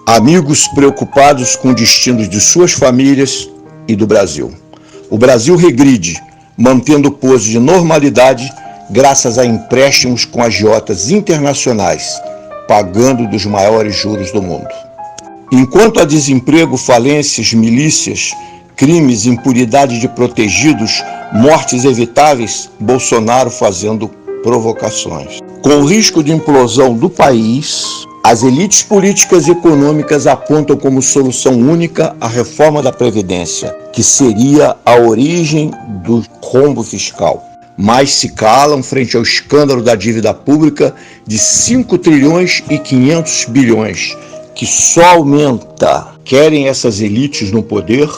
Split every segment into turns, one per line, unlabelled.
amigos preocupados com o destino de suas famílias e do Brasil. O Brasil regride, mantendo pose de normalidade graças a empréstimos com agiotas internacionais, pagando dos maiores juros do mundo. Enquanto há desemprego, falências, milícias, crimes, impunidade de protegidos, mortes evitáveis, Bolsonaro fazendo provocações. Com o risco de implosão do país, as elites políticas e econômicas apontam como solução única a reforma da Previdência, que seria a origem do rombo fiscal. Mas se calam frente ao escândalo da dívida pública de 5 trilhões e 500 bilhões, que só aumenta. Querem essas elites no poder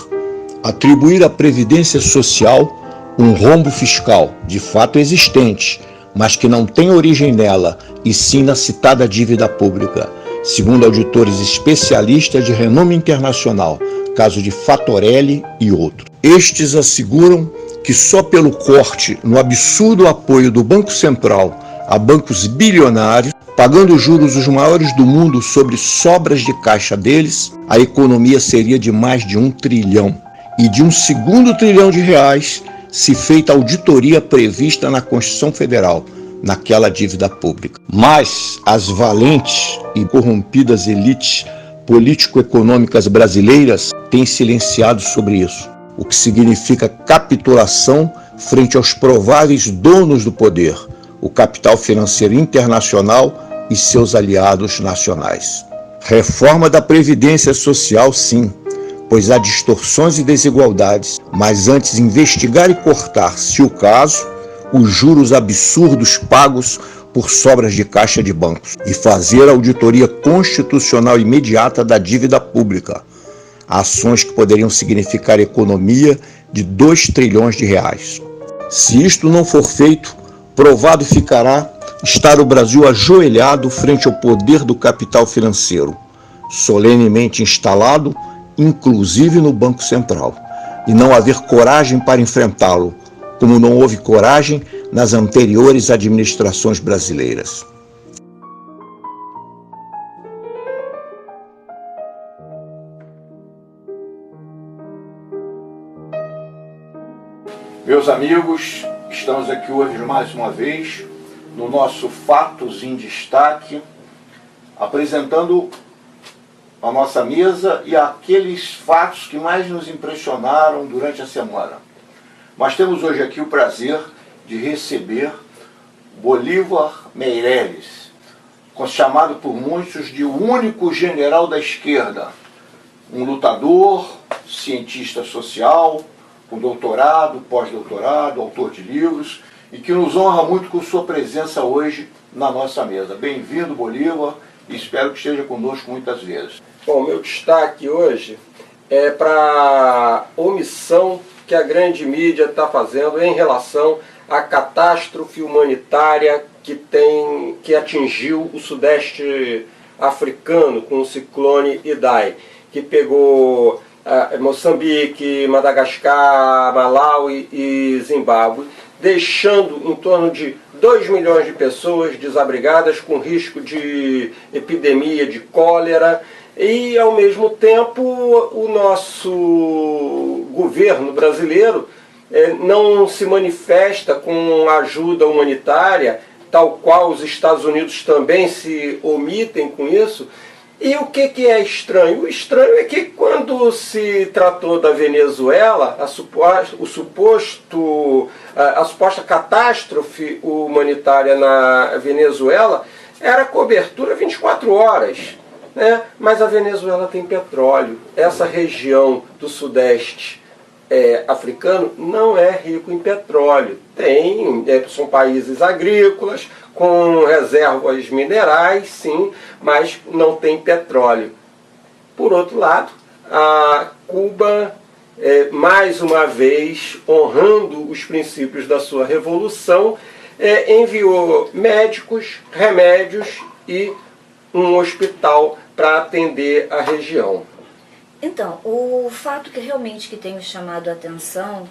atribuir à Previdência Social um rombo fiscal, de fato existente, mas que não tem origem nela, e sim na citada dívida pública, segundo auditores especialistas de renome internacional, caso de Fatorelli e outros. Estes asseguram que só pelo corte no absurdo apoio do Banco Central a bancos bilionários, pagando juros os maiores do mundo sobre sobras de caixa deles, a economia seria de mais de 1 trilhão. E de um segundo trilhão de reais se feita a auditoria prevista na Constituição Federal, naquela dívida pública. Mas as valentes e corrompidas elites político-econômicas brasileiras têm silenciado sobre isso, o que significa capitulação frente aos prováveis donos do poder, o capital financeiro internacional e seus aliados nacionais. Reforma da Previdência Social, sim, pois há distorções e desigualdades, mas antes investigar e cortar, se o caso, os juros absurdos pagos por sobras de caixa de bancos e fazer a auditoria constitucional imediata da dívida pública, ações que poderiam significar economia de 2 trilhões de reais. Se isto não for feito, provado ficará estar o Brasil ajoelhado frente ao poder do capital financeiro, solenemente instalado inclusive no Banco Central, e não haver coragem para enfrentá-lo, como não houve coragem nas anteriores administrações brasileiras. Meus amigos, estamos aqui hoje mais uma vez no nosso Fatos em Destaque, apresentando a nossa mesa e aqueles fatos que mais nos impressionaram durante a semana. Nós temos hoje aqui o prazer de receber Bolívar Meireles, chamado por muitos de o único general da esquerda, um lutador, cientista social, com doutorado, pós-doutorado, autor de livros, e que nos honra muito com sua presença hoje na nossa mesa. Bem-vindo, Bolívar, e espero que esteja conosco muitas vezes.
Bom, meu destaque hoje é para a omissão que a grande mídia está fazendo em relação à catástrofe humanitária que atingiu o sudeste africano com o ciclone Idai, que pegou Moçambique, Madagascar, Malawi e Zimbábue, deixando em torno de 2 milhões de pessoas desabrigadas com risco de epidemia de cólera. E, ao mesmo tempo, o nosso governo brasileiro não se manifesta com ajuda humanitária, tal qual os Estados Unidos também se omitem com isso. E o que é estranho? O estranho é que quando se tratou da Venezuela, a suposta catástrofe humanitária na Venezuela era cobertura 24 horas. Mas a Venezuela tem petróleo. Essa região do sudeste africano não é rico em petróleo. São países agrícolas, com reservas minerais, sim, mas não tem petróleo. Por outro lado, a Cuba, mais uma vez, honrando os princípios da sua revolução, enviou médicos, remédios e um hospital para atender a região.
Então, o fato que realmente tem me chamado a atenção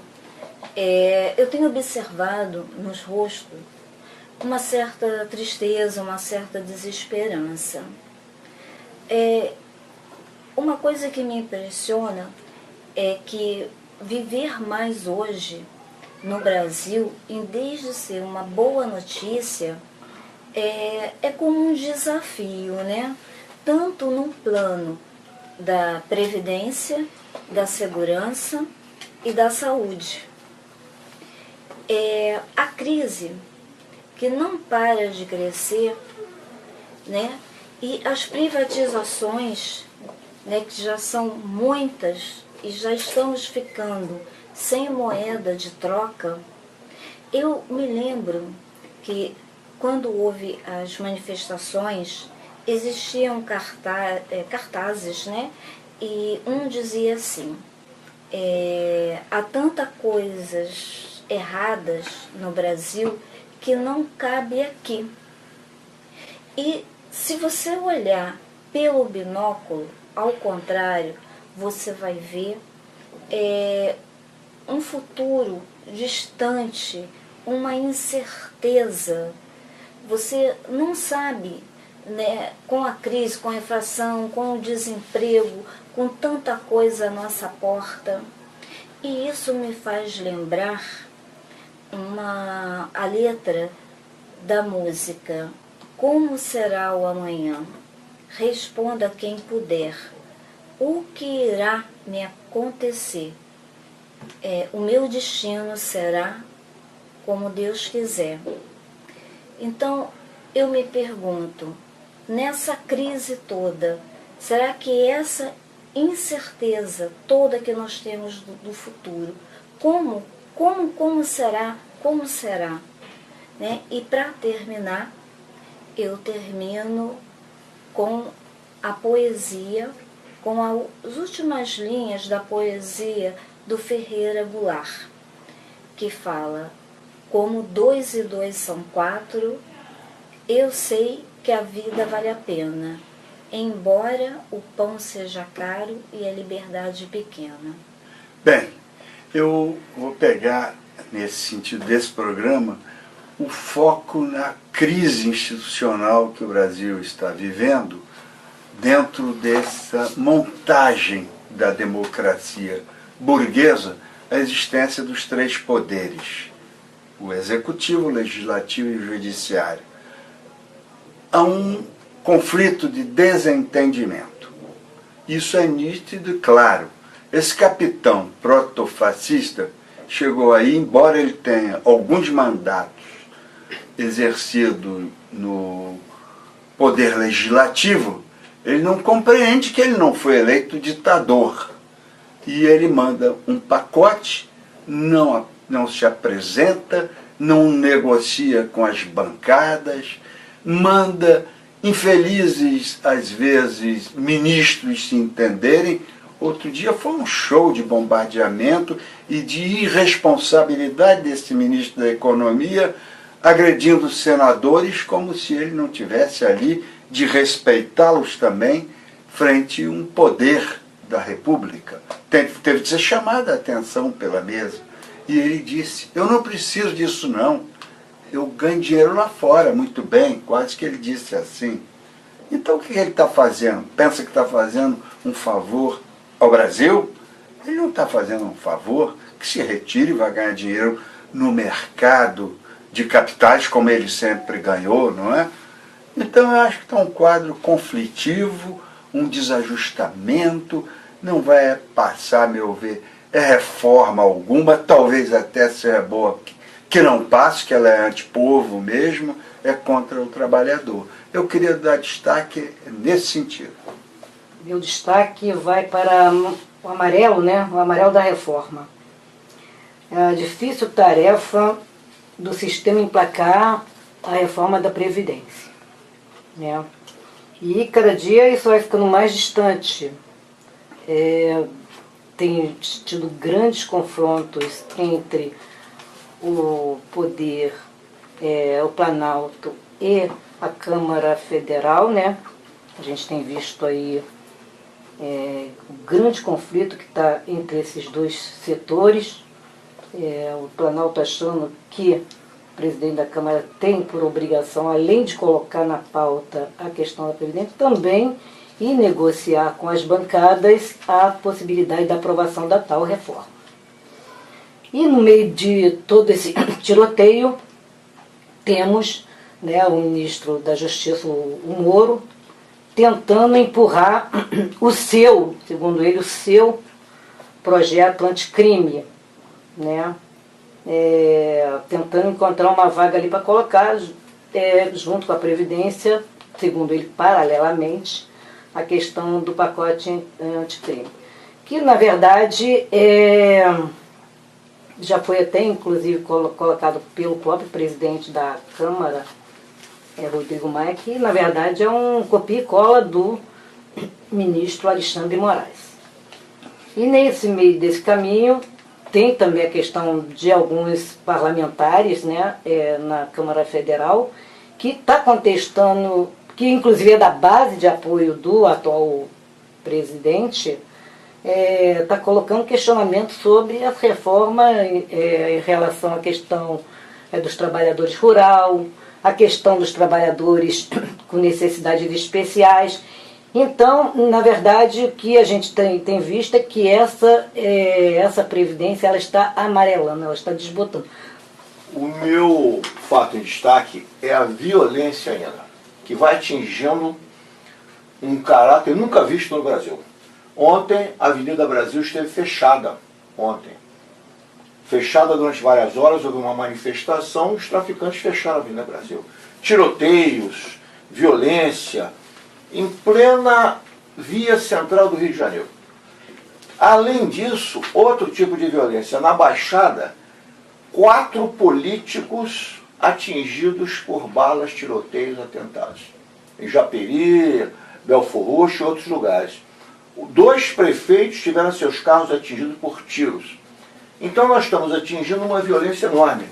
eu tenho observado nos rostos uma certa tristeza, uma certa desesperança. uma coisa que me impressiona é que viver mais hoje no Brasil, em vez de ser uma boa notícia, é como um desafio, né? Tanto no plano da previdência, da segurança e da saúde. A crise que não para de crescer, né? E as privatizações, né, que já são muitas e já estamos ficando sem moeda de troca. Eu me lembro que quando houve as manifestações, existiam cartazes, né? E um dizia assim, há tantas coisas erradas no Brasil que não cabe aqui. E se você olhar pelo binóculo, ao contrário, você vai ver um futuro distante, uma incerteza. Você não sabe, né, com a crise, com a inflação, com o desemprego, com tanta coisa à nossa porta. E isso me faz lembrar a letra da música Como será o amanhã? Responda quem puder. O que irá me acontecer? O meu destino será como Deus quiser. Então, eu me pergunto, nessa crise toda, será que essa incerteza toda que nós temos do futuro, como será? Como será? Né? E para terminar, eu termino com a poesia, com as últimas linhas da poesia do Ferreira Goulart, que fala: como 2 e 2 são 4, eu sei que a vida vale a pena, embora o pão seja caro e a liberdade pequena.
Bem, eu vou pegar, nesse sentido desse programa, o foco na crise institucional que o Brasil está vivendo dentro dessa montagem da democracia burguesa, a existência dos 3 poderes, o executivo, o legislativo e o judiciário. Há um conflito de desentendimento. Isso é nítido e claro. Esse capitão protofascista chegou aí, embora ele tenha alguns mandatos exercidos no poder legislativo, ele não compreende que ele não foi eleito ditador. E ele manda um pacote, não se apresenta, não negocia com as bancadas, manda infelizes, às vezes, ministros se entenderem. Outro dia foi um show de bombardeamento e de irresponsabilidade desse ministro da Economia, agredindo os senadores como se ele não tivesse ali de respeitá-los também frente a um poder da República. Teve de ser chamada a atenção pela mesa. E ele disse, eu não preciso disso não, eu ganho dinheiro lá fora, muito bem, quase que ele disse assim. Então o que ele está fazendo? Pensa que está fazendo um favor ao Brasil? Ele não está fazendo um favor, que se retire e vai ganhar dinheiro no mercado de capitais, como ele sempre ganhou, não é? Então eu acho que está um quadro conflitivo, um desajustamento, não vai passar, a meu ver, reforma alguma, talvez até seja boa que não passe, que ela é antipovo mesmo, é contra o trabalhador. Eu queria dar destaque nesse sentido.
Meu destaque vai para o amarelo, né? O amarelo da reforma. É a difícil tarefa do sistema emplacar a reforma da Previdência, né? E cada dia isso vai ficando mais distante. Tem tido grandes confrontos entre o poder, o Planalto e a Câmara Federal, né? A gente tem visto aí o grande conflito que está entre esses dois setores. O Planalto achando que o presidente da Câmara tem por obrigação, além de colocar na pauta a questão da Previdência, também e negociar com as bancadas a possibilidade da aprovação da tal reforma. E no meio de todo esse tiroteio, temos, né, o ministro da Justiça, o Moro, tentando empurrar o seu, segundo ele, o seu projeto anticrime, né? Tentando encontrar uma vaga ali para colocar, junto com a Previdência, segundo ele, paralelamente, a questão do pacote anticrime. Que, na verdade, já foi até, inclusive, colocado pelo próprio presidente da Câmara, Rodrigo Maia, que, na verdade, é um copia e cola do ministro Alexandre de Moraes. E, nesse meio desse caminho, tem também a questão de alguns parlamentares, né, na Câmara Federal, que está contestando, que inclusive é da base de apoio do atual presidente, está colocando questionamento sobre a reforma em relação à questão dos trabalhadores rurais, a questão dos trabalhadores com necessidades especiais. Então, na verdade, o que a gente tem visto é que essa Previdência ela está amarelando, ela está desbotando.
O meu fato em destaque é a violência ainda, que vai atingindo um caráter nunca visto no Brasil. Ontem, a Avenida Brasil esteve fechada. Fechada durante várias horas, houve uma manifestação, os traficantes fecharam a Avenida Brasil. Tiroteios, violência, em plena via central do Rio de Janeiro. Além disso, outro tipo de violência. Na Baixada, 4 políticos atingidos por balas, tiroteios, atentados. Em Japeri, Belfor Roxo e outros lugares. 2 prefeitos tiveram seus carros atingidos por tiros. Então nós estamos atingindo uma violência enorme.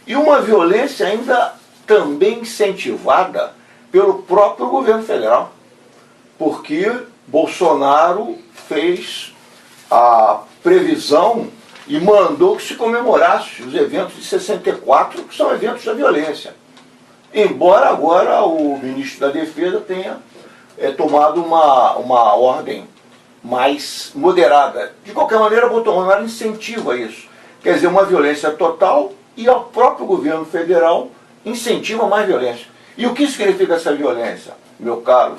E uma violência ainda também incentivada pelo próprio governo federal. Porque Bolsonaro fez a previsão e mandou que se comemorasse os eventos de 64, que são eventos da violência. Embora agora o ministro da Defesa tenha tomado uma ordem mais moderada. De qualquer maneira, Bolsonaro incentiva isso. Quer dizer, uma violência total e o próprio governo federal incentiva mais violência. E o que significa essa violência, meu caro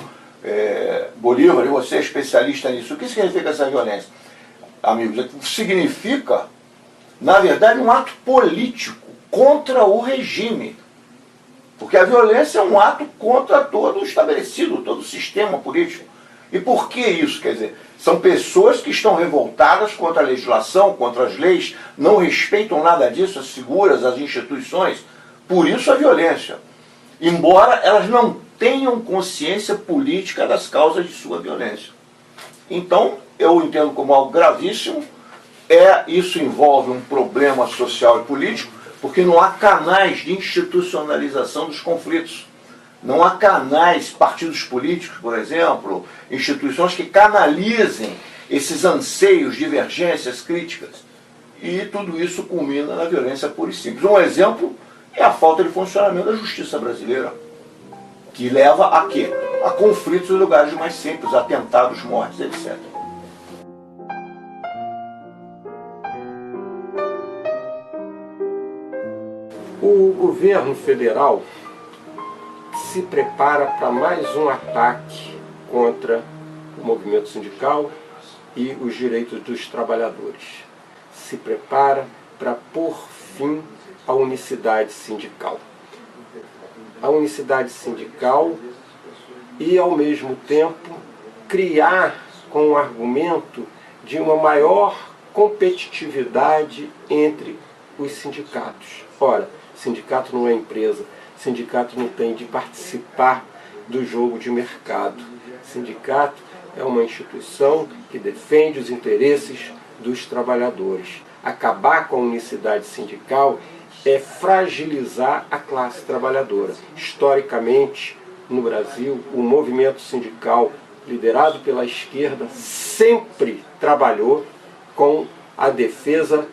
Bolívar, e você é especialista nisso? O que significa essa violência? Amigos, significa, na verdade, um ato político contra o regime. Porque a violência é um ato contra todo o estabelecido, todo o sistema político. E por que isso? Quer dizer, são pessoas que estão revoltadas contra a legislação, contra as leis, não respeitam nada disso, as figuras, as instituições. Por isso a violência. Embora elas não tenham consciência política das causas de sua violência. Então, eu entendo como algo gravíssimo. Isso envolve um problema social e político, porque não há canais de institucionalização dos conflitos. Não há canais, partidos políticos, por exemplo, instituições que canalizem esses anseios, divergências, críticas. E tudo isso culmina na violência pura e simples. Um exemplo é a falta de funcionamento da justiça brasileira, que leva a quê? A conflitos em lugares mais simples, atentados, mortes, etc.
O governo federal se prepara para mais um ataque contra o movimento sindical e os direitos dos trabalhadores. Se prepara para pôr fim à unicidade sindical. A unicidade sindical e, ao mesmo tempo, criar com o argumento de uma maior competitividade entre os sindicatos. Ora, sindicato não é empresa, sindicato não tem de participar do jogo de mercado. Sindicato é uma instituição que defende os interesses dos trabalhadores. Acabar com a unicidade sindical é fragilizar a classe trabalhadora. Historicamente, no Brasil, o movimento sindical liderado pela esquerda sempre trabalhou com a defesa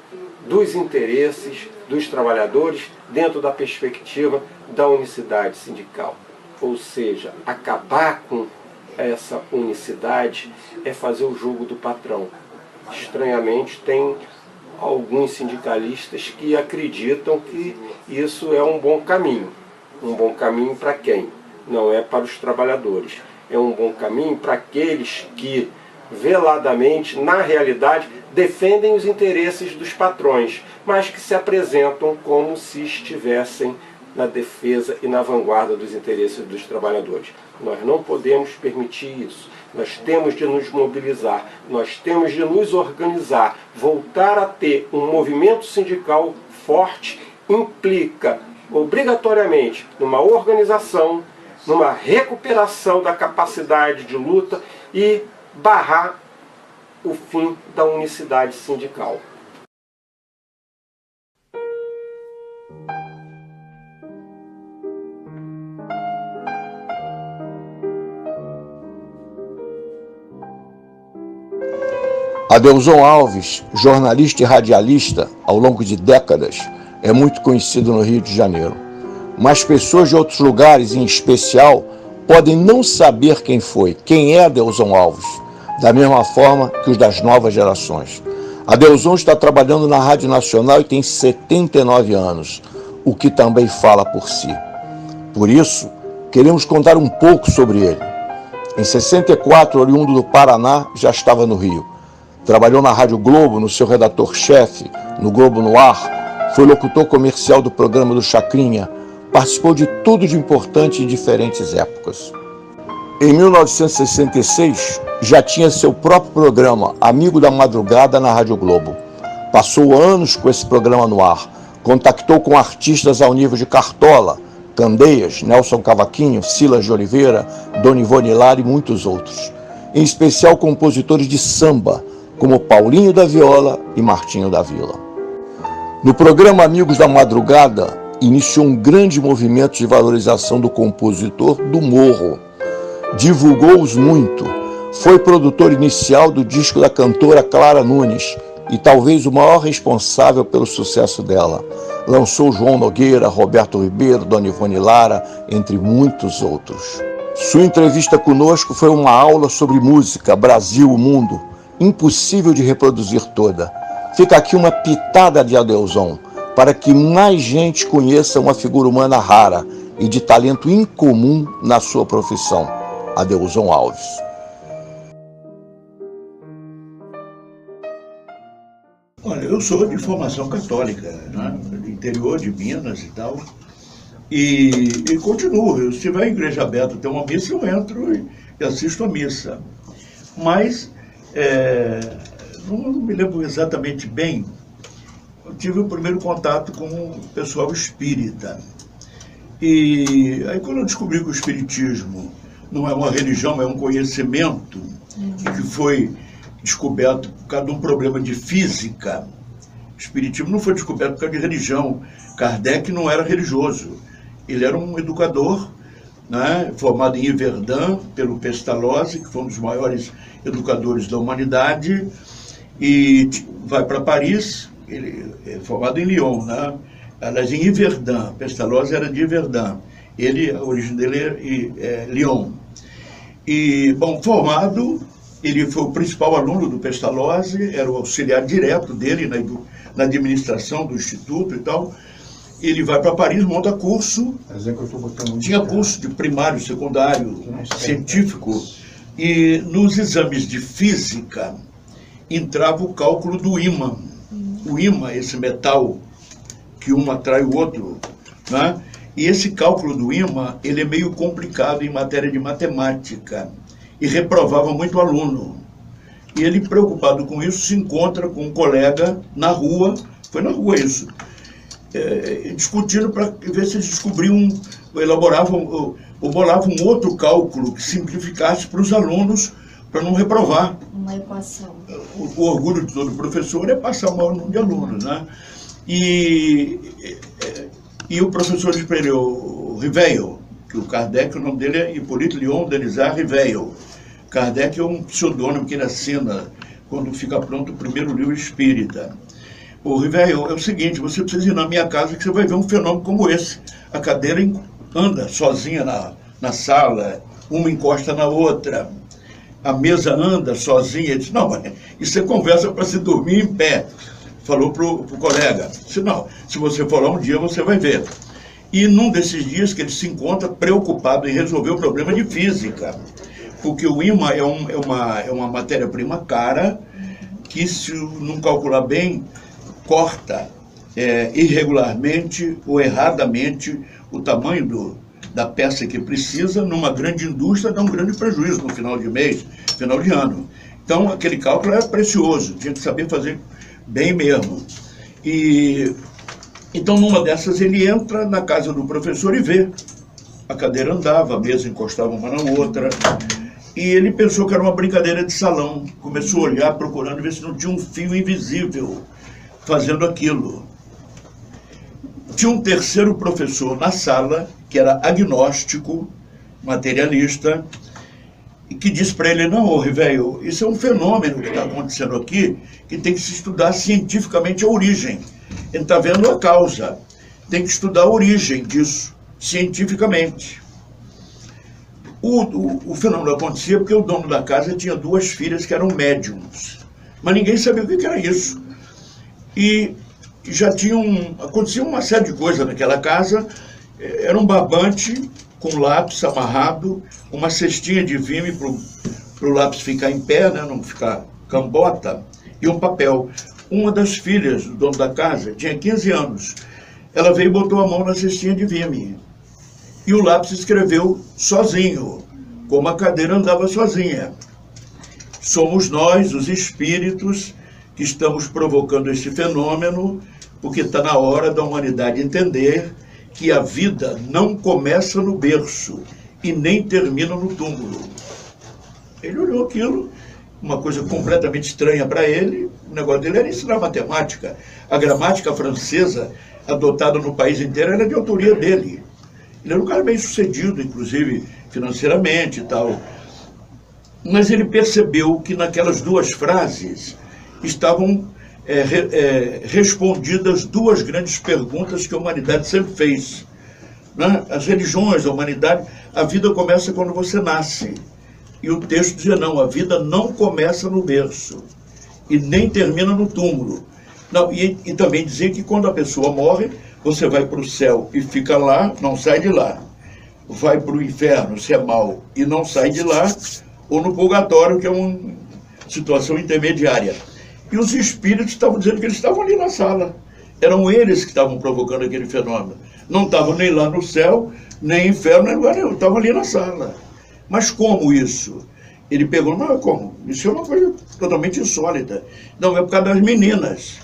dos interesses dos trabalhadores dentro da perspectiva da unicidade sindical. Ou seja, acabar com a essa unicidade é fazer o jogo do patrão. Estranhamente, tem alguns sindicalistas que acreditam que isso é um bom caminho. Um bom caminho para quem? Não é para os trabalhadores. É um bom caminho para aqueles que, veladamente, na realidade, defendem os interesses dos patrões, mas que se apresentam como se estivessem na defesa e na vanguarda dos interesses dos trabalhadores. Nós não podemos permitir isso. Nós temos de nos mobilizar, nós temos de nos organizar. Voltar a ter um movimento sindical forte implica, obrigatoriamente, numa organização, numa recuperação da capacidade de luta e barrar o fim da unicidade sindical.
Adelson Alves, jornalista e radialista ao longo de décadas, é muito conhecido no Rio de Janeiro. Mas pessoas de outros lugares, em especial, podem não saber quem é Adelson Alves, da mesma forma que os das novas gerações. Adelson está trabalhando na Rádio Nacional e tem 79 anos, o que também fala por si. Por isso, queremos contar um pouco sobre ele. Em 64, oriundo do Paraná, já estava no Rio. Trabalhou na Rádio Globo, no seu redator-chefe, no Globo no Ar, foi locutor comercial do programa do Chacrinha, participou de tudo de importante em diferentes épocas. Em 1966, já tinha seu próprio programa, Amigo da Madrugada, na Rádio Globo. Passou anos com esse programa no ar, contactou com artistas ao nível de Cartola, Candeias, Nelson Cavaquinho, Silas de Oliveira, Dona Ivone Lara e muitos outros. Em especial compositores de samba, como Paulinho da Viola e Martinho da Vila. No programa Amigos da Madrugada, iniciou um grande movimento de valorização do compositor do Morro. Divulgou-os muito. Foi produtor inicial do disco da cantora Clara Nunes e talvez o maior responsável pelo sucesso dela. Lançou João Nogueira, Roberto Ribeiro, Dona Ivone Lara, entre muitos outros. Sua entrevista conosco foi uma aula sobre música, Brasil, o mundo, impossível de reproduzir toda. Fica aqui uma pitada de Adelson, para que mais gente conheça uma figura humana rara e de talento incomum na sua profissão, Adelson Alves.
Olha, eu sou de formação católica, né? Do interior de Minas e tal, e continuo. Se tiver a igreja aberta, tem uma missa, eu entro e assisto a missa. Mas não me lembro exatamente bem. Eu tive o primeiro contato com o pessoal espírita. E aí, quando eu descobri que o espiritismo não é uma religião, é um conhecimento, e que foi descoberto por causa de um problema de física. O espiritismo não foi descoberto por causa de religião. Kardec não era religioso. Ele era um educador, né, formado em Yverdun pelo Pestalozzi, que foi um dos maiores educadores da humanidade, e vai para Paris. Ele é formado em Lyon, né? Aliás, em Yverdun. Pestalozzi era de Yverdun. A origem dele é Lyon. E, bom, formado, ele foi o principal aluno do Pestalozzi, era o auxiliar direto dele na administração do instituto e tal. Ele vai para Paris, monta curso, tinha curso de primário, secundário, científico, e nos exames de física entrava o cálculo do ímã. O ímã, esse metal que um atrai o outro, né? E esse cálculo do ímã, ele é meio complicado em matéria de matemática e reprovava muito aluno. E ele, preocupado com isso, se encontra com um colega na rua, foi na rua isso, discutindo para ver se eles descobriam, elaboravam ou bolavam um outro cálculo que simplificasse para os alunos, para não reprovar.
Uma equação.
O orgulho de todo professor é passar o maior número de alunos, né? E o professor disse para ele, o Riveil, que o Kardec, o nome dele é Hippolyte Léon Denisard Riveil. Kardec é um pseudônimo que ele assina quando fica pronto o primeiro livro espírita. O Riveil, é o seguinte, você precisa ir na minha casa que você vai ver um fenômeno como esse. A cadeira anda sozinha na sala, uma encosta na outra, a mesa anda sozinha. Ele disse, não, mas isso é conversa para se dormir em pé. Falou para o colega, disse, não, se você for lá um dia, você vai ver. E num desses dias que ele se encontra preocupado em resolver o problema de física, porque o ímã é uma matéria-prima cara, que se não calcular bem, corta irregularmente ou erradamente o tamanho da peça que precisa. Numa grande indústria dá um grande prejuízo no final de mês, final de ano. Então aquele cálculo é precioso, tinha que saber fazer bem mesmo. E então numa dessas ele entra na casa do professor e vê. A cadeira andava, a mesa encostava uma na outra. E ele pensou que era uma brincadeira de salão. Começou a olhar, procurando ver se não tinha um fio invisível fazendo aquilo. Tinha um terceiro professor na sala, que era agnóstico, materialista, e que disse para ele, não, velho, isso é um fenômeno que está acontecendo aqui, que tem que se estudar cientificamente a origem. Ele está vendo a causa, tem que estudar a origem disso, cientificamente. O fenômeno acontecia porque o dono da casa tinha duas filhas que eram médiums, mas ninguém sabia o que era isso. E já acontecia uma série de coisas naquela casa. Era um barbante com lápis amarrado, uma cestinha de vime para o lápis ficar em pé, né, não ficar cambota, e um papel. Uma das filhas do dono da casa tinha 15 anos. Ela veio e botou a mão na cestinha de vime. E o lápis escreveu sozinho, como a cadeira andava sozinha. Somos nós, os espíritos, que estamos provocando esse fenômeno, porque está na hora da humanidade entender que a vida não começa no berço e nem termina no túmulo. Ele olhou aquilo, uma coisa completamente estranha para ele. O negócio dele era ensinar matemática. A gramática francesa, adotada no país inteiro, era de autoria dele. Ele era um cara bem sucedido, inclusive financeiramente e tal. Mas ele percebeu que naquelas duas frases estavam respondidas duas grandes perguntas que a humanidade sempre fez. Né? As religiões, a humanidade, a vida começa quando você nasce. E o texto dizia, não, a vida não começa no berço e nem termina no túmulo. Não, e também dizia que quando a pessoa morre, você vai para o céu e fica lá, não sai de lá. Vai para o inferno, se é mau, e não sai de lá, ou no purgatório, que é uma situação intermediária. E os espíritos estavam dizendo que eles estavam ali na sala. Eram eles que estavam provocando aquele fenômeno. Não estavam nem lá no céu, nem no inferno, nem lugar nenhum. Estavam ali na sala. Mas como isso? Ele pegou, não, como? Isso é uma coisa totalmente insólita. Não, é por causa das meninas.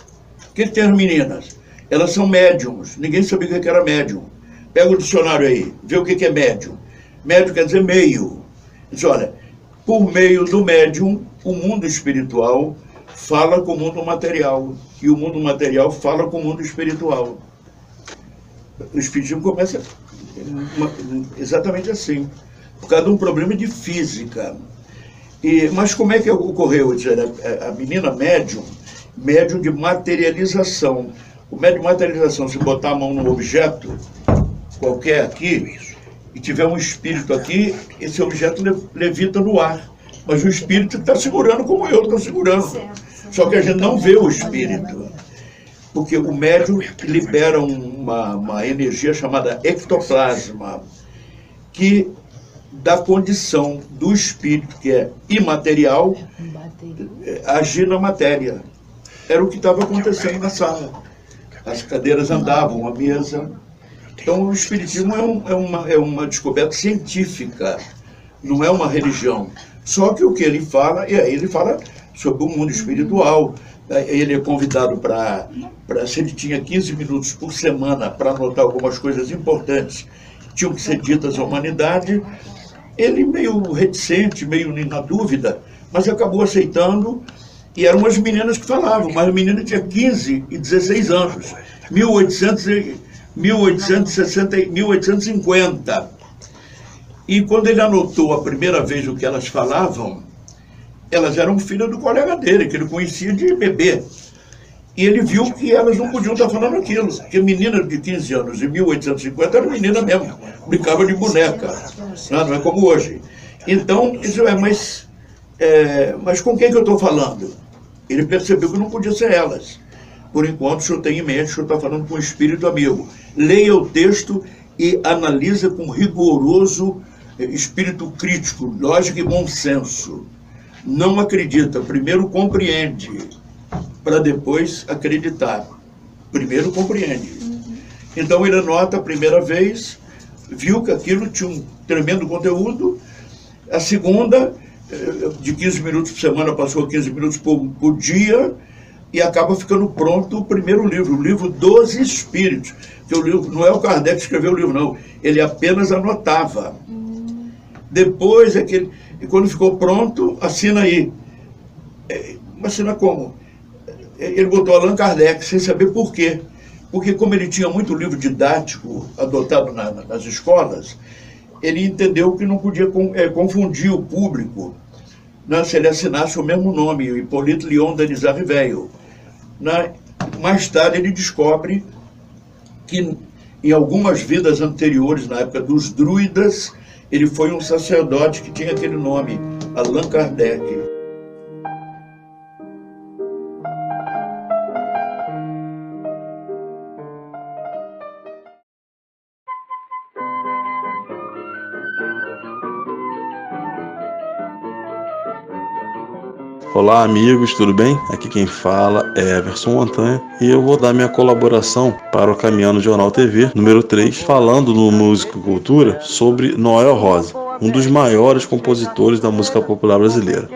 O que tem as meninas? Elas são médiums. Ninguém sabia o que era médium. Pega o dicionário aí, vê o que é médium. Médium quer dizer meio. Diz, olha, por meio do médium, o mundo espiritual fala com o mundo material, e o mundo material fala com o mundo espiritual. O espiritismo começa exatamente assim, por causa de um problema de física. Mas como é que ocorreu? A menina médium de materialização. O médium de materialização, se botar a mão num objeto qualquer aqui, e tiver um espírito aqui, esse objeto levita no ar. Mas o espírito está segurando como eu estou segurando. Só que a gente não vê o espírito. Porque o médium libera uma energia chamada ectoplasma, que dá condição do espírito, que é imaterial, agir na matéria. Era o que estava acontecendo na sala. As cadeiras andavam, a mesa. Então o espiritismo é uma descoberta científica, não é uma religião. Só que o que ele fala, ele fala sobre o mundo espiritual. Ele é convidado se ele tinha 15 minutos por semana para anotar algumas coisas importantes que tinham que ser ditas à humanidade, ele meio reticente, meio na dúvida, mas acabou aceitando, e eram as meninas que falavam, mas a menina tinha 15 e 16 anos, 1850. E quando ele anotou a primeira vez o que elas falavam, elas eram filhas do colega dele, que ele conhecia de bebê. E ele viu que elas não podiam estar falando aquilo, porque menina de 15 anos em 1850 era menina mesmo, brincava de boneca, não é como hoje. Então, mas com quem que eu estou falando? Ele percebeu que não podia ser elas. Por enquanto, o senhor tem em mente que o senhor está falando com um espírito amigo. Leia o texto e analisa com rigoroso espírito crítico, lógica e bom senso. Não acredita, primeiro compreende, para depois acreditar. Primeiro compreende. Então ele anota a primeira vez, viu que aquilo tinha um tremendo conteúdo. A segunda, de 15 minutos por semana, passou a 15 minutos por dia, e acaba ficando pronto o primeiro livro, o livro dos Espíritos. Que o livro, não é o Kardec que escreveu o livro, não. Ele apenas anotava. Depois, quando ficou pronto, assina aí. Assina como? Ele botou Allan Kardec, sem saber por quê. Porque como ele tinha muito livro didático adotado nas escolas, ele entendeu que não podia confundir o público, né, se ele assinasse o mesmo nome, Hippolyte Léon Denisard Ribeiro. Mais tarde ele descobre que em algumas vidas anteriores, na época dos druidas, ele foi um sacerdote que tinha aquele nome, Allan Kardec.
Olá amigos, tudo bem? Aqui quem fala é Everson Montanha e eu vou dar minha colaboração para o Caminhando Jornal TV, número 3, falando no Música e Cultura sobre Noel Rosa, um dos maiores compositores da música popular brasileira.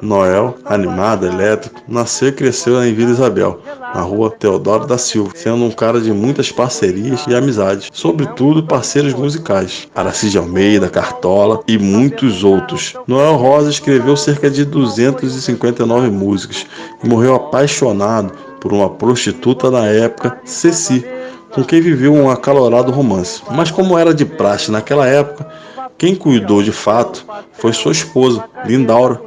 Noel, animado, elétrico, nasceu e cresceu em Vila Isabel, na rua Teodoro da Silva, sendo um cara de muitas parcerias e amizades, sobretudo parceiros musicais, Aracide Almeida, Cartola e muitos outros. Noel Rosa escreveu cerca de 259 músicas e morreu apaixonado por uma prostituta da época, Ceci, com quem viveu um acalorado romance. Mas como era de praxe naquela época, quem cuidou de fato foi sua esposa, Lindaura,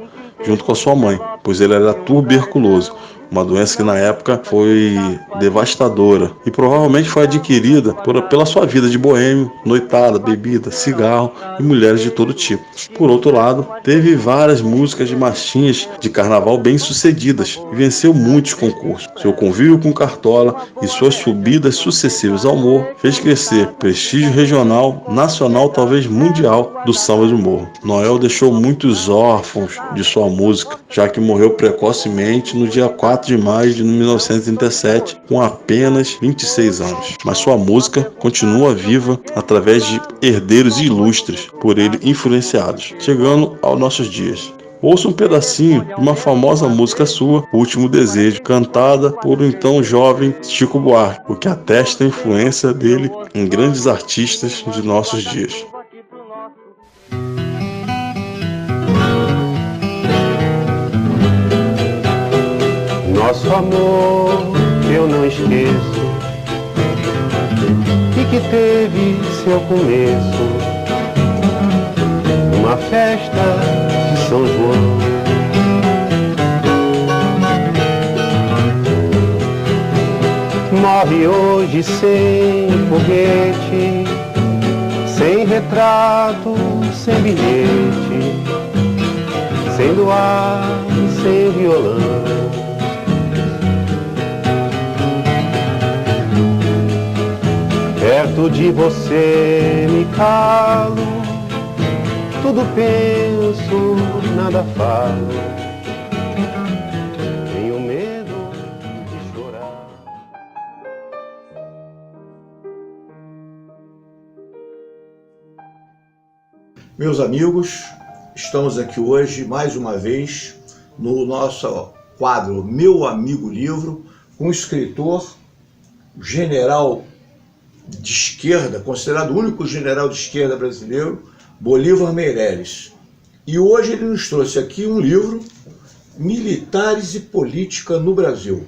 junto com a sua mãe, pois ele era tuberculoso, uma doença que na época foi devastadora e provavelmente foi adquirida pela sua vida de boêmio, noitada, bebida, cigarro e mulheres de todo tipo. Por outro lado, teve várias músicas de marchinhas de carnaval bem-sucedidas e venceu muitos concursos. Seu convívio com Cartola e suas subidas sucessivas ao morro fez crescer prestígio regional, nacional, talvez mundial do samba de morro. Noel deixou muitos órfãos de sua música, já que morreu precocemente no dia 4 de maio de 1937, com apenas 26 anos. Mas sua música continua viva através de herdeiros ilustres, por ele influenciados, chegando aos nossos dias. Ouça um pedacinho de uma famosa música sua, O Último Desejo, cantada por o então jovem Chico Buarque, o que atesta a influência dele em grandes artistas de nossos dias.
Nosso amor eu não esqueço, e que teve seu começo numa festa de São João. Morre hoje sem foguete, sem retrato, sem bilhete, sem luar, sem violão. Perto de você me calo, tudo penso, nada falo, tenho medo de chorar.
Meus amigos, estamos aqui hoje mais uma vez no nosso quadro Meu Amigo Livro, com o escritor, general de esquerda, considerado o único general de esquerda brasileiro, Bolívar Meireles. E hoje ele nos trouxe aqui um livro, Militares e Política no Brasil,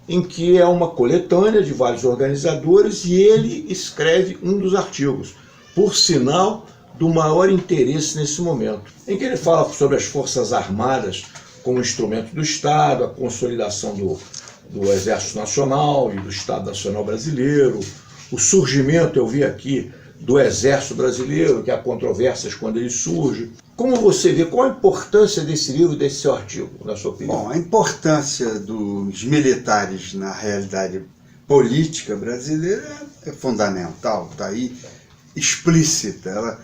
em que é uma coletânea de vários organizadores e ele escreve um dos artigos, por sinal do maior interesse nesse momento, em que ele fala sobre as Forças Armadas como instrumento do Estado, a consolidação do Exército Nacional e do Estado Nacional Brasileiro, o surgimento, eu vi aqui, do Exército Brasileiro, que há controvérsias quando ele surge. Como você vê, qual a importância desse livro, desse seu artigo, na sua opinião?
Bom, a importância dos militares na realidade política brasileira é fundamental, está aí explícita. Ela,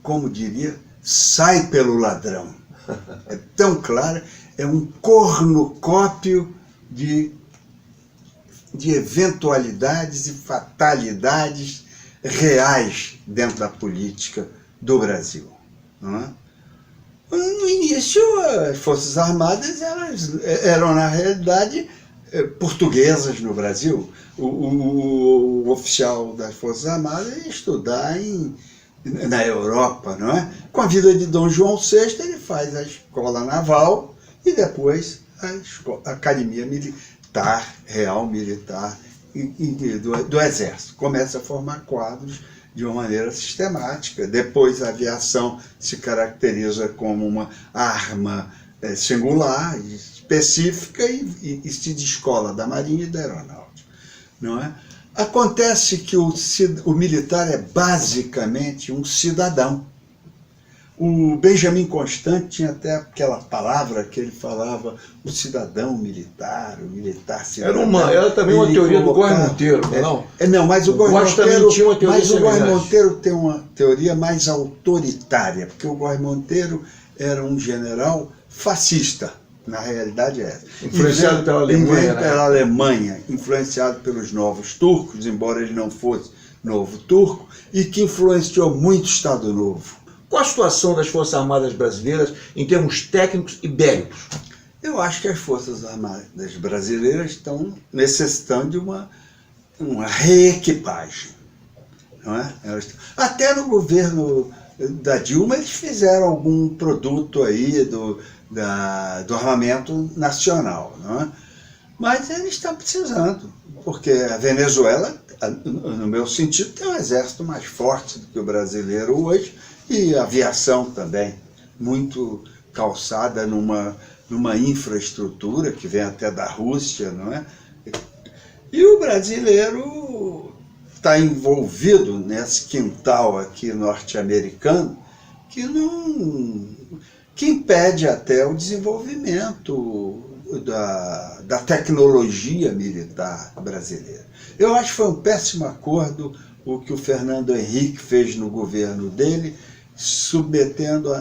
como diria, sai pelo ladrão. É tão clara, é um cornucópio de eventualidades e fatalidades reais dentro da política do Brasil. Não é? No início, as Forças Armadas eram, na realidade, portuguesas no Brasil. O oficial das Forças Armadas ia estudar na Europa, não é? Com a vida de Dom João VI, ele faz a escola naval e depois a academia militar, real militar do Exército. Começa a formar quadros de uma maneira sistemática. Depois a aviação se caracteriza como uma arma singular, específica e se descola da Marinha e da Aeronáutica, não é? Acontece que o militar é basicamente um cidadão. O Benjamin Constant tinha até aquela palavra que ele falava, o cidadão militar, o militar cidadão.
Era também uma teoria do Góes Monteiro, não?
Não, mas o Góes
Monteiro tinha uma teoria
mas o Góes Monteiro tem uma teoria mais autoritária, porque o Góes Monteiro era um general fascista. Na realidade é essa.
Influenciado pela Alemanha.
Pela Alemanha, influenciado pelos novos turcos, embora ele não fosse novo turco, e que influenciou muito o Estado Novo.
Qual a situação das Forças Armadas brasileiras em termos técnicos e bélicos?
Eu acho que as Forças Armadas brasileiras estão necessitando de uma reequipagem. Não é? Até no governo da Dilma eles fizeram algum produto aí do armamento nacional, não é? Mas eles estão precisando, porque a Venezuela, no meu sentido, tem um exército mais forte do que o brasileiro hoje, e a aviação também, muito calçada numa infraestrutura que vem até da Rússia, não é? E o brasileiro está envolvido nesse quintal aqui norte-americano que impede até o desenvolvimento da tecnologia militar brasileira. Eu acho que foi um péssimo acordo o que o Fernando Henrique fez no governo dele, submetendo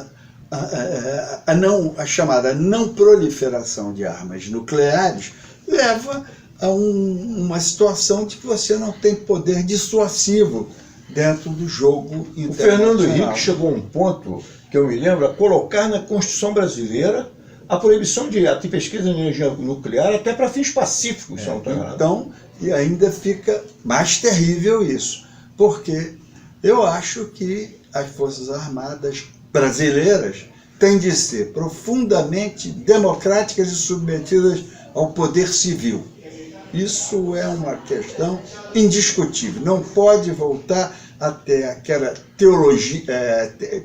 a chamada não proliferação de armas nucleares, leva a uma situação de que você não tem poder dissuasivo dentro do jogo internacional.
O Fernando Henrique chegou a um ponto, que eu me lembro, a colocar na Constituição brasileira a proibição de pesquisa em energia nuclear até para fins pacíficos, se não estou enganado.
Então, e ainda fica mais terrível isso, porque eu acho que as Forças Armadas brasileiras têm de ser profundamente democráticas e submetidas ao poder civil. Isso é uma questão indiscutível. Não pode voltar até aquela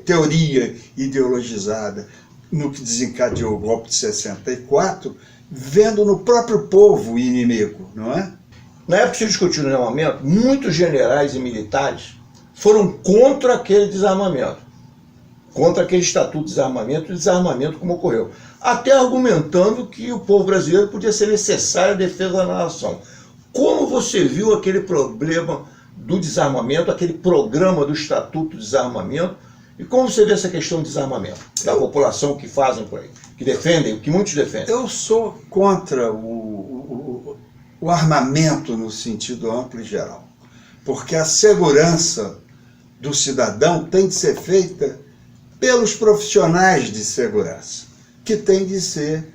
teoria ideologizada no que desencadeou o golpe de 64, vendo no próprio povo o inimigo, não é?
Na época que se discutiu no armamento, muitos generais e militares foram contra aquele desarmamento, contra aquele estatuto de desarmamento e desarmamento como ocorreu, até argumentando que o povo brasileiro podia ser necessário à defesa da nação. Como você viu aquele problema do desarmamento, aquele programa do estatuto de desarmamento, e como você vê essa questão de desarmamento da população que fazem por aí, que defendem, que muitos defendem?
Eu sou contra o armamento no sentido amplo e geral, porque a segurança do cidadão tem de ser feita pelos profissionais de segurança, que têm de ser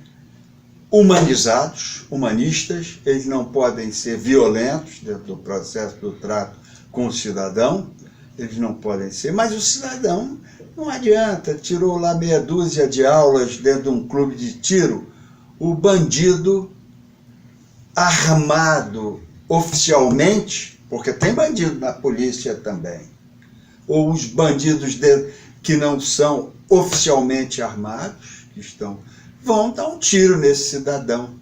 humanizados, humanistas, eles não podem ser violentos dentro do processo do trato com o cidadão, eles não podem ser, mas o cidadão não adianta, tirou lá meia dúzia de aulas dentro de um clube de tiro, o bandido armado oficialmente, porque tem bandido na polícia também, ou os bandidos que não são oficialmente armados, vão dar um tiro nesse cidadão.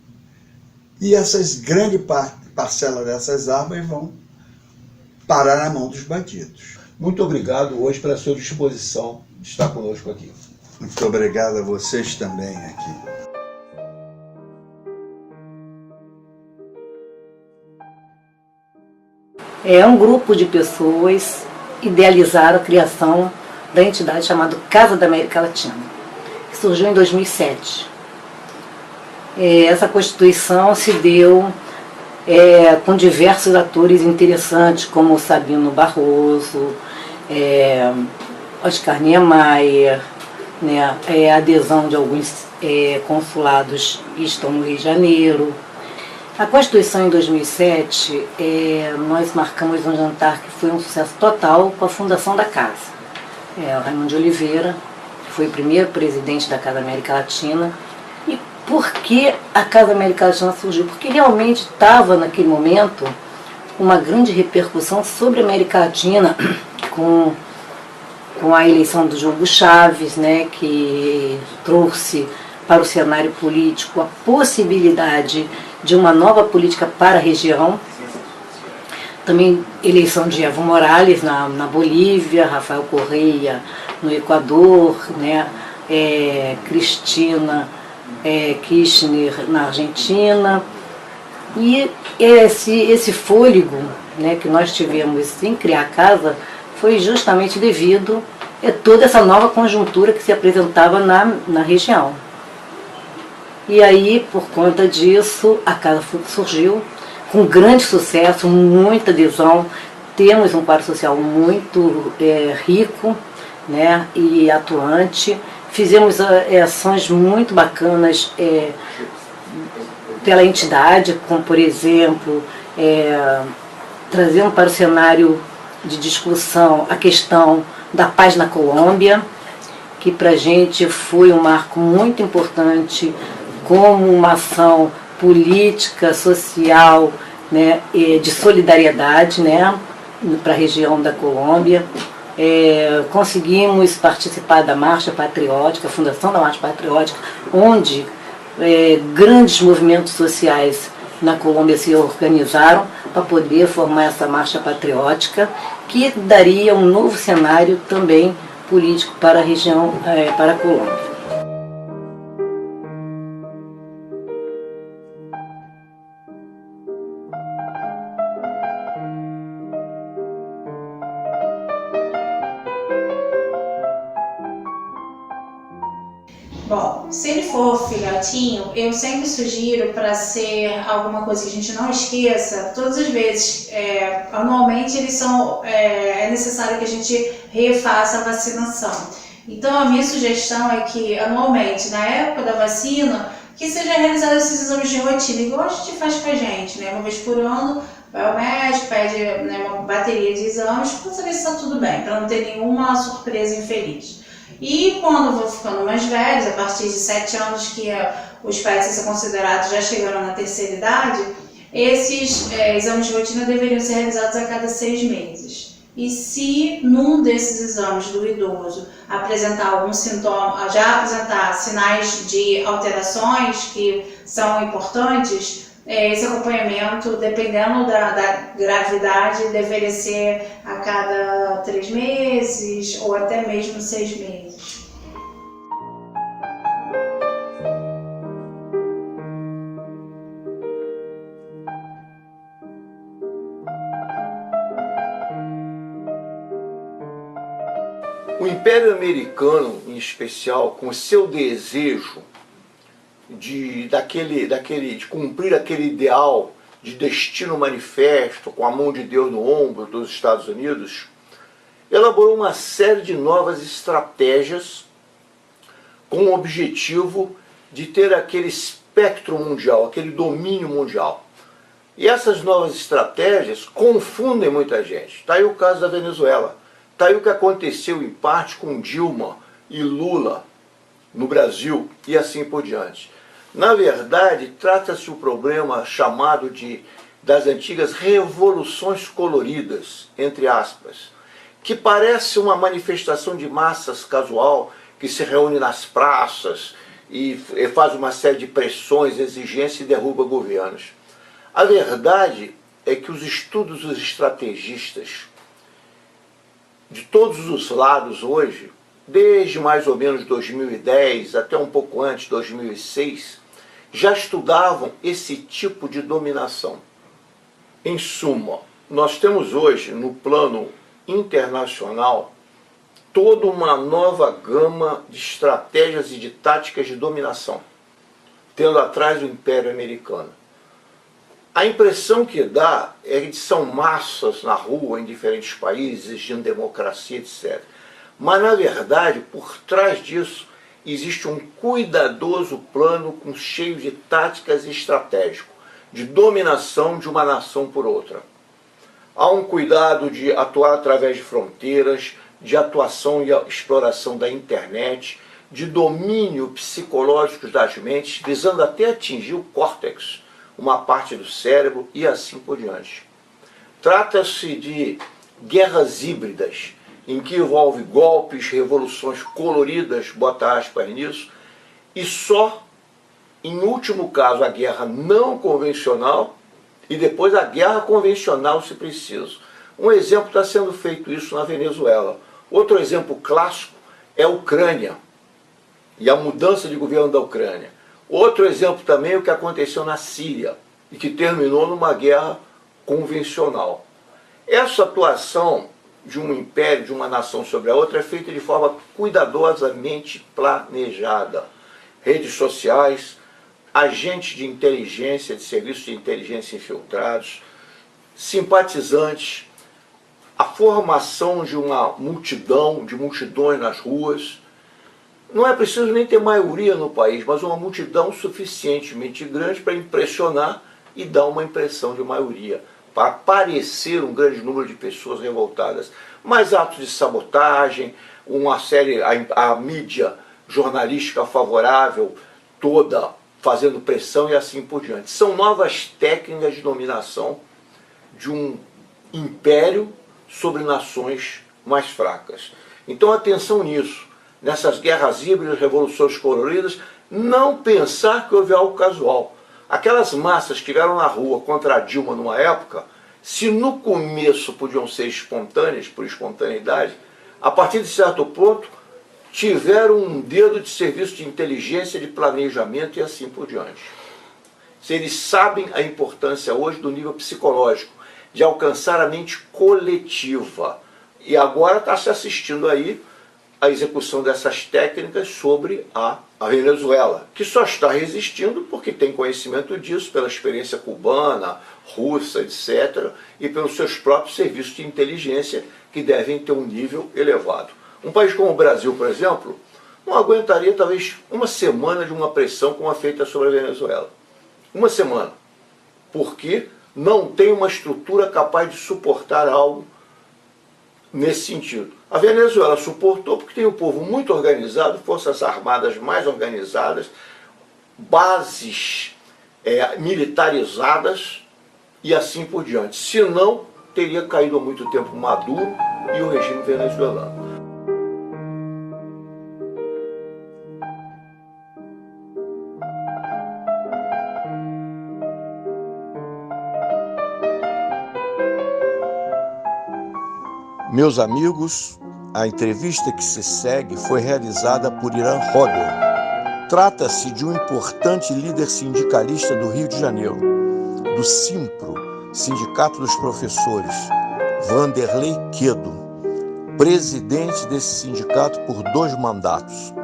E essas grande parcela dessas armas vão parar na mão dos bandidos.
Muito obrigado hoje pela sua disposição de estar conosco aqui.
Muito obrigado a vocês também aqui.
Um grupo de pessoas idealizaram a criação da entidade chamada Casa da América Latina, que surgiu em 2007. Essa constituição se deu com diversos atores interessantes, como Sabino Barroso, Oscar Niemeyer, né, a adesão de alguns consulados que estão no Rio de Janeiro. A Constituição em 2007, nós marcamos um jantar que foi um sucesso total com a fundação da casa. O Raimundo de Oliveira, que foi o primeiro presidente da Casa América Latina. E por que a Casa América Latina surgiu? Porque realmente estava, naquele momento, uma grande repercussão sobre a América Latina, com a eleição do Hugo Chávez, né, que trouxe para o cenário político a possibilidade de uma nova política para a região. Também eleição de Evo Morales na Bolívia, Rafael Correa no Equador, né, Cristina Kirchner na Argentina. E esse fôlego, né, que nós tivemos em criar a casa foi justamente devido a toda essa nova conjuntura que se apresentava na região. E aí, por conta disso, a casa surgiu com grande sucesso, muita adesão. Temos um quadro social muito rico, né, e atuante. Fizemos ações muito bacanas pela entidade, como, por exemplo, trazendo para o cenário de discussão a questão da paz na Colômbia, que para a gente foi um marco muito importante como uma ação política, social, né, de solidariedade, né, para a região da Colômbia. Conseguimos participar da Marcha Patriótica, a fundação da Marcha Patriótica, onde grandes movimentos sociais na Colômbia se organizaram para poder formar essa Marcha Patriótica, que daria um novo cenário também político para a região, para a Colômbia.
Bom, se ele for filhotinho, eu sempre sugiro, para ser alguma coisa que a gente não esqueça, todas as vezes, anualmente é necessário que a gente refaça a vacinação. Então a minha sugestão é que anualmente, na época da vacina, que seja realizado esses exames de rotina, igual a gente faz com a gente, né? Uma vez por ano, vai ao médico, pede, né, uma bateria de exames para saber se está tudo bem, para não ter nenhuma surpresa infeliz. E quando vão ficando mais velhos, a partir de 7 anos que os pets são considerados já chegaram na terceira idade, esses exames de rotina deveriam ser realizados a cada 6 meses. E se num desses exames do idoso apresentar algum sintoma, já apresentar sinais de alterações que são importantes, esse acompanhamento, dependendo da gravidade, deveria ser a cada 3 meses ou até mesmo 6 meses.
O Império Americano, em especial, com o seu desejo de cumprir aquele ideal de destino manifesto com a mão de Deus no ombro dos Estados Unidos, elaborou uma série de novas estratégias com o objetivo de ter aquele espectro mundial, aquele domínio mundial. E essas novas estratégias confundem muita gente. Está aí o caso da Venezuela. Está aí o que aconteceu em parte com Dilma e Lula no Brasil e assim por diante. Na verdade, trata-se do problema chamado das antigas revoluções coloridas, entre aspas, que parece uma manifestação de massas casual que se reúne nas praças e faz uma série de pressões, exigências e derruba governos. A verdade é que os estudos dos estrategistas de todos os lados hoje, desde mais ou menos 2010 até um pouco antes, 2006, já estudavam esse tipo de dominação. Em suma, nós temos hoje, no plano internacional, toda uma nova gama de estratégias e de táticas de dominação, tendo atrás o Império Americano. A impressão que dá é que são massas na rua, em diferentes países, exigindo democracia, etc. Mas, na verdade, por trás disso, existe um cuidadoso plano cheio de táticas e estratégico, de dominação de uma nação por outra. Há um cuidado de atuar através de fronteiras, de atuação e exploração da internet, de domínio psicológico das mentes, visando até atingir o córtex, uma parte do cérebro e assim por diante. Trata-se de guerras híbridas, em que envolve golpes, revoluções coloridas, bota aspas nisso, e só, em último caso, a guerra não convencional e depois a guerra convencional, se preciso. Um exemplo está sendo feito isso na Venezuela. Outro exemplo clássico é a Ucrânia e a mudança de governo da Ucrânia. Outro exemplo também é o que aconteceu na Síria e que terminou numa guerra convencional. Essa atuação de um império, de uma nação sobre a outra, é feita de forma cuidadosamente planejada. Redes sociais, agentes de inteligência, de serviços de inteligência infiltrados, simpatizantes, a formação de uma multidão, de multidões nas ruas. Não é preciso nem ter maioria no país, mas uma multidão suficientemente grande para impressionar e dar uma impressão de maioria, para parecer um grande número de pessoas revoltadas. Mas atos de sabotagem, uma série, a mídia jornalística favorável, toda fazendo pressão e assim por diante. São novas técnicas de dominação de um império sobre nações mais fracas. Então atenção nisso, nessas guerras híbridas, revoluções coloridas, não pensar que houve algo casual. Aquelas massas que estiveram na rua contra a Dilma numa época, se no começo podiam ser espontâneas, por espontaneidade, a partir de certo ponto tiveram um dedo de serviço de inteligência, de planejamento e assim por diante. Se eles sabem a importância hoje do nível psicológico, de alcançar a mente coletiva. E agora está se assistindo aí a execução dessas técnicas sobre a Venezuela, que só está resistindo porque tem conhecimento disso, pela experiência cubana, russa, etc., e pelos seus próprios serviços de inteligência, que devem ter um nível elevado. Um país como o Brasil, por exemplo, não aguentaria talvez uma semana de uma pressão como a feita sobre a Venezuela. Uma semana. Porque não tem uma estrutura capaz de suportar algo nesse sentido. A Venezuela suportou porque tem um povo muito organizado, forças armadas mais organizadas, bases militarizadas e assim por diante. Senão, teria caído há muito tempo Maduro e o regime venezuelano. Meus amigos, a entrevista que se segue foi realizada por Irã Roder. Trata-se de um importante líder sindicalista do Rio de Janeiro, do Simpro, Sindicato dos Professores, Vanderlei Quedo, presidente desse sindicato por 2 mandatos,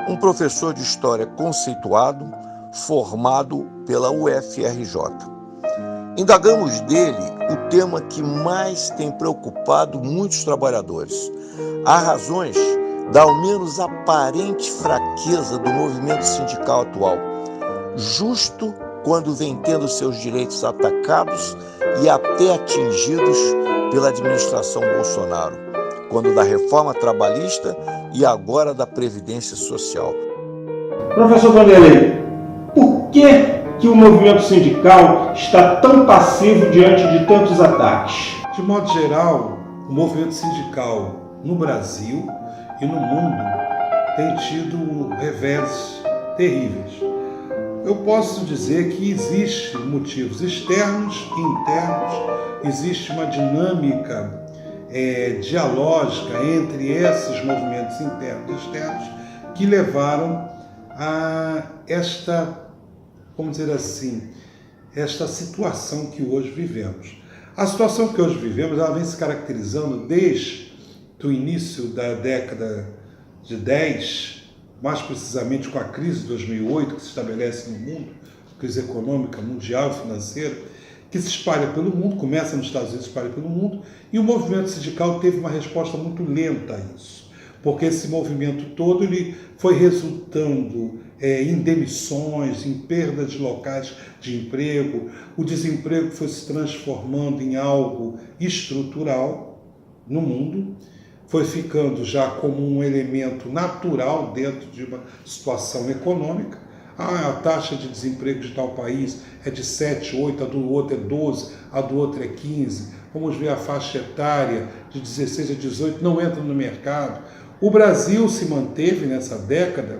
um professor de história conceituado, formado pela UFRJ. Indagamos dele o tema que mais tem preocupado muitos trabalhadores. Há razões da ao menos aparente fraqueza do movimento sindical atual, justo quando vem tendo seus direitos atacados e até atingidos pela administração Bolsonaro, quando da reforma trabalhista e agora da Previdência Social.
Professor Vanderlei, por que o movimento sindical está tão passivo diante de tantos ataques?
De modo geral, o movimento sindical no Brasil e no mundo tem tido revés terríveis. Eu posso dizer que existem motivos externos e internos, existe uma dinâmica dialógica entre esses movimentos internos e externos que levaram a esta, vamos dizer assim, esta situação que hoje vivemos. A situação que hoje vivemos, ela vem se caracterizando desde o início da década de 10, mais precisamente com a crise de 2008, que se estabelece no mundo, crise econômica mundial e financeira, que se espalha pelo mundo, começa nos Estados Unidos e se espalha pelo mundo, e o movimento sindical teve uma resposta muito lenta a isso, porque esse movimento todo ele foi resultando em demissões, em perdas de locais de emprego, o desemprego foi se transformando em algo estrutural no mundo, foi ficando já como um elemento natural dentro de uma situação econômica. A taxa de desemprego de tal país é de 7, 8, a do outro é 12, a do outro é 15. Vamos ver a faixa etária de 16 a 18, não entra no mercado. O Brasil se manteve nessa década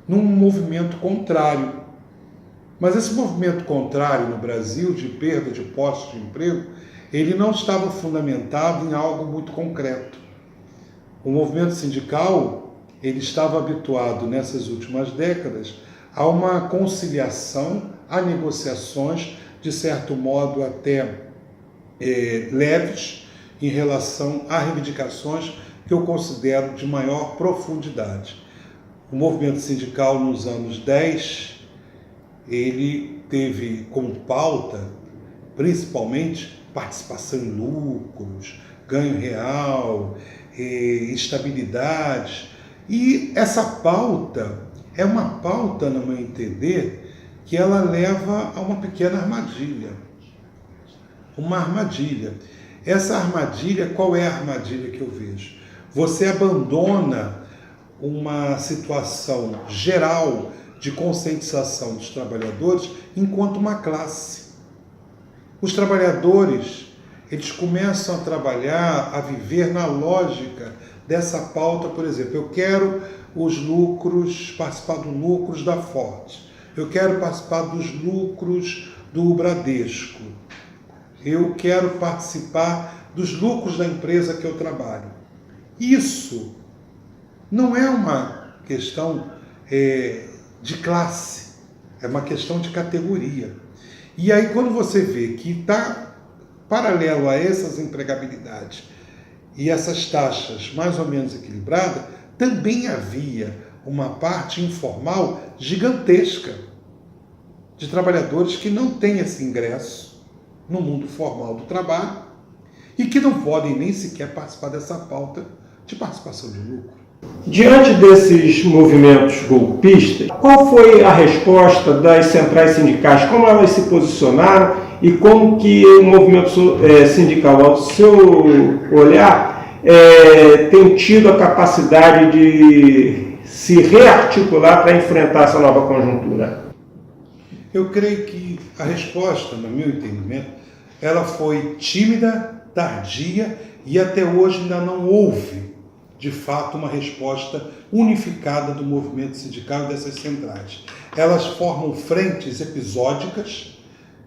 num movimento contrário. Mas esse movimento contrário no Brasil, de perda de postos de emprego, ele não estava fundamentado em algo muito concreto. O movimento sindical, ele estava habituado nessas últimas décadas a uma conciliação, a negociações, de certo modo até leves, em relação a reivindicações que eu considero de maior profundidade. O movimento sindical nos anos 10, ele teve como pauta, principalmente, participação em lucros, ganho real, estabilidade. E essa pauta é uma pauta, no meu entender, que ela leva a uma pequena armadilha. Uma armadilha. Essa armadilha, qual é a armadilha que eu vejo? Você abandona uma situação geral de conscientização dos trabalhadores enquanto uma classe. Os trabalhadores, eles começam a trabalhar, a viver na lógica dessa pauta, por exemplo, eu quero os lucros, participar dos lucros da Ford, eu quero participar dos lucros do Bradesco, eu quero participar dos lucros da empresa que eu trabalho. Isso não é uma questão de classe, é uma questão de categoria. E aí quando você vê que está paralelo a essas empregabilidades e essas taxas mais ou menos equilibradas, também havia uma parte informal gigantesca de trabalhadores que não têm esse ingresso no mundo formal do trabalho e que não podem nem sequer participar dessa pauta de participação de lucro.
Diante desses movimentos golpistas, qual foi a resposta das centrais sindicais? Como elas se posicionaram e como que o movimento sindical, ao seu olhar, tem tido a capacidade de se rearticular para enfrentar essa nova conjuntura?
Eu creio que a resposta, no meu entendimento, ela foi tímida, tardia e até hoje ainda não houve, de fato, uma resposta unificada do movimento sindical e dessas centrais. Elas formam frentes episódicas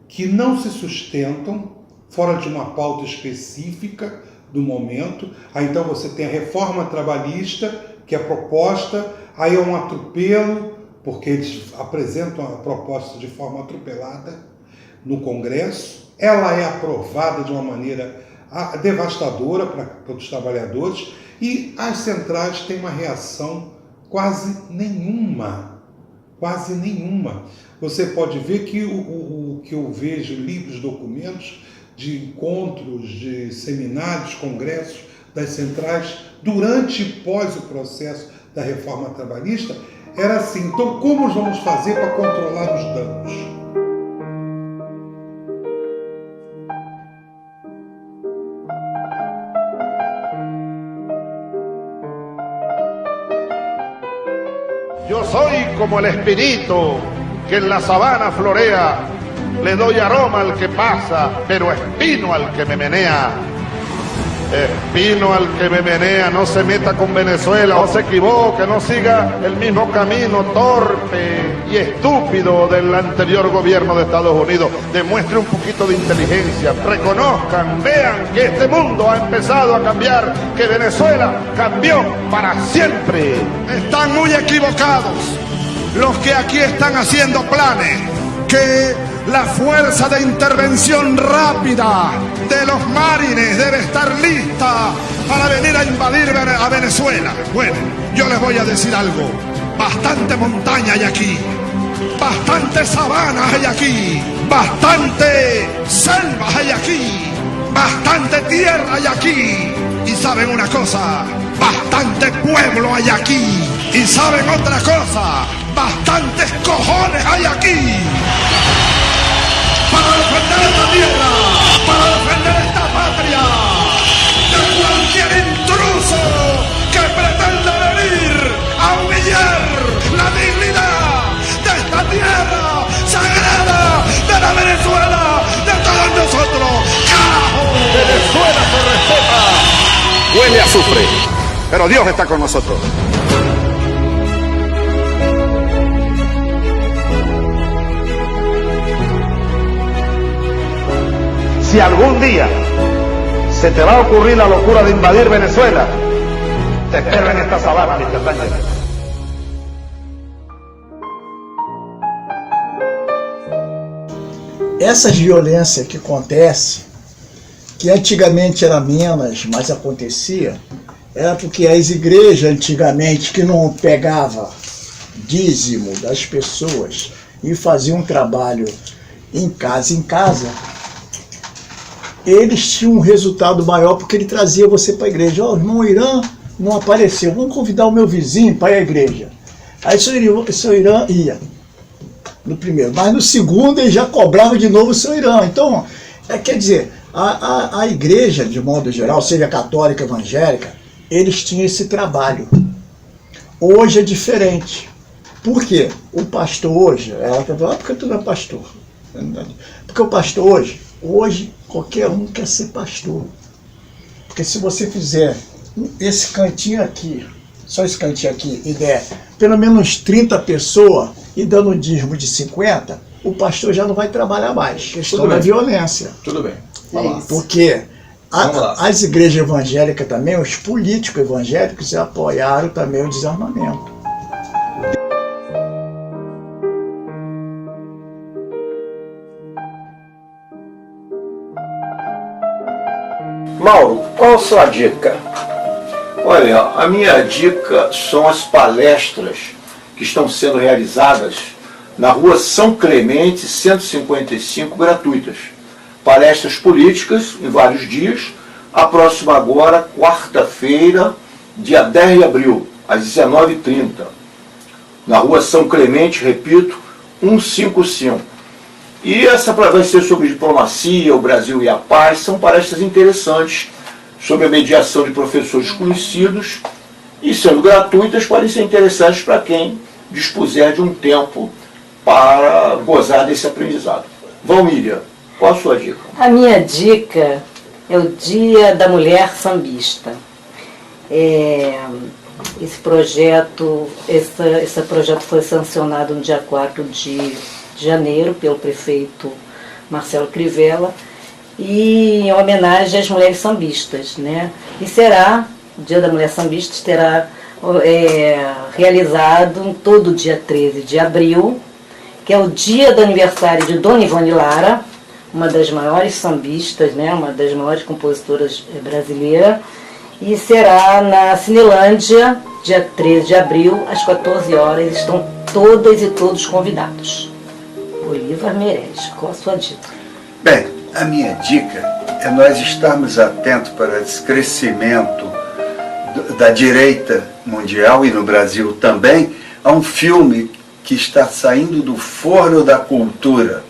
que não se sustentam fora de uma pauta específica do momento. Aí então você tem a reforma trabalhista, que é proposta, aí é um atropelo, porque eles apresentam a proposta de forma atropelada no Congresso. Ela é aprovada de uma maneira devastadora para os trabalhadores e as centrais têm uma reação quase nenhuma. Quase nenhuma. Você pode ver que o que eu vejo, li dos documentos de encontros, de seminários, congressos das centrais durante e pós o processo da reforma trabalhista, era assim: então como nós vamos fazer para controlar os danos?
Yo soy como el espinito que en la sabana florea, le doy aroma al que pasa, pero espino al que me menea. Espino al que me menea, no se meta con Venezuela, no se equivoque, no siga el mismo camino torpe y estúpido del anterior gobierno de Estados Unidos. Demuestre un poquito de inteligencia, reconozcan, vean que este mundo ha empezado a cambiar, que Venezuela cambió para siempre.
Están muy equivocados los que aquí están haciendo planes, que la fuerza de intervención rápida de los marines debe estar lista para venir a invadir a Venezuela. Bueno, yo les voy a decir algo. Bastante montaña hay aquí, bastante sabana hay aquí, bastante selvas hay aquí, bastante tierra hay aquí. Y saben una cosa, bastante pueblo hay aquí. Y saben otra cosa, bastantes cojones hay aquí. Para defender esta tierra, para defender esta patria, de cualquier intruso que pretenda venir a humillar la dignidad de esta tierra sagrada, de la Venezuela, de todos nosotros. ¡Carajo!
Venezuela se respeta. Huele a azufre, pero Dios está con nosotros. Si algún día se te va a ocurrir la locura de invadir Venezuela, te espero en esta sabana, Mr. Daniel.
Essas violências que acontecem, que antigamente era menos, mas acontecia, era porque as igrejas antigamente que não pegava dízimo das pessoas e faziam um trabalho em casa, eles tinham um resultado maior porque ele trazia você para a igreja. Ó, o irmão Irã não apareceu, vamos convidar o meu vizinho para ir à igreja. Aí o seu Irã ia no primeiro, mas no segundo ele já cobrava de novo o seu Irã. Então, quer dizer, a igreja, de modo geral, seja católica, evangélica, eles tinham esse trabalho. Hoje é diferente. Por quê? O pastor hoje, ela está falando, porque tu não é pastor. Porque o pastor hoje qualquer um quer ser pastor. Porque se você fizer esse cantinho aqui, só esse cantinho aqui, e der pelo menos 30 pessoas e dando um dízimo de 50, o pastor já não vai trabalhar mais. Questão da violência.
Tudo bem.
Porque as igrejas evangélicas também, os políticos evangélicos apoiaram também o desarmamento.
Mauro, qual a sua dica?
Olha, a minha dica são as palestras que estão sendo realizadas na rua São Clemente, 155, gratuitas. Palestras políticas em vários dias. A próxima agora, quarta-feira, dia 10 de abril, às 19h30. Na rua São Clemente, repito, 155. E essa vai ser sobre diplomacia, o Brasil e a paz. São palestras interessantes sobre a mediação de professores conhecidos e, sendo gratuitas, podem ser interessantes para quem dispuser de um tempo para gozar desse aprendizado. Valmíria, qual a sua dica?
A minha dica é o Dia da Mulher Sambista. Esse projeto foi sancionado no dia 4 de janeiro pelo prefeito Marcelo Crivella, e em homenagem às mulheres sambistas, né? E o Dia da Mulher Sambista será realizado todo dia 13 de abril, que é o dia do aniversário de Dona Ivone Lara, uma das maiores sambistas, né? Uma das maiores compositoras brasileiras, e será na Cinelândia, dia 13 de abril, às 14 horas. Estão todas e todos convidados. Bolívar Meirelles, qual a sua dica?
Bem, a minha dica é nós estarmos atentos para esse crescimento da direita mundial e no Brasil também, a um filme que está saindo do forno da cultura,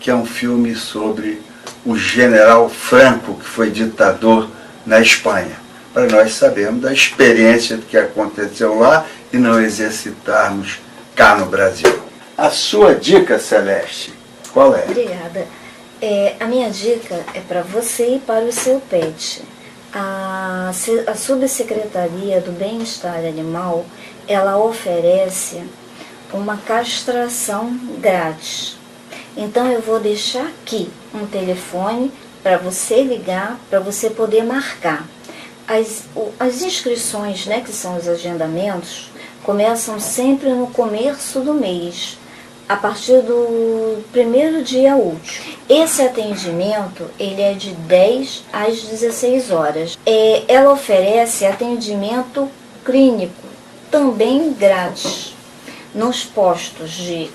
que é um filme sobre o general Franco, que foi ditador na Espanha, para nós sabermos da experiência que aconteceu lá e não exercitarmos cá no Brasil. A sua dica, Celeste, qual é?
Obrigada. A minha dica é para você e para o seu pet. A Subsecretaria do Bem-Estar Animal, ela oferece uma castração grátis. Então eu vou deixar aqui um telefone para você ligar, para você poder marcar. As inscrições, né, que são os agendamentos, começam sempre no começo do mês, a partir do primeiro dia útil. Esse atendimento, ele é de 10 às 16 horas. Ela oferece atendimento clínico, também grátis, nos postos de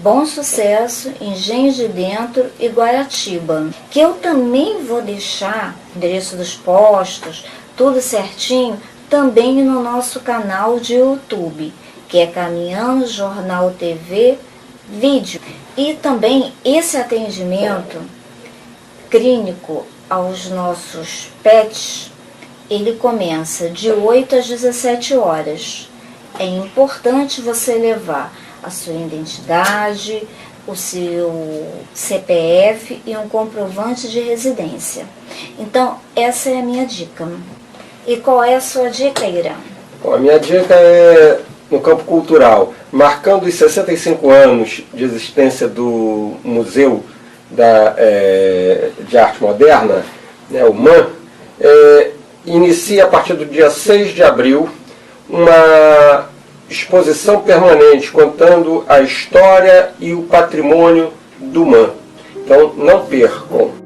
Bom Sucesso, Engenho de Dentro e Guaratiba, que eu também vou deixar o endereço dos postos, tudo certinho, também no nosso canal de YouTube, que é Caminhando Jornal TV Vídeo. E também esse atendimento clínico aos nossos pets, ele começa de 8 às 17 horas. É importante você levar a sua identidade, o seu CPF e um comprovante de residência. Então, essa é a minha dica. E qual é a sua dica, Irã?
Bom, a minha dica é no campo cultural. Marcando os 65 anos de existência do Museu de Arte Moderna, né, o MAM, inicia a partir do dia 6 de abril uma exposição permanente contando a história e o patrimônio do MAM. Então, não percam.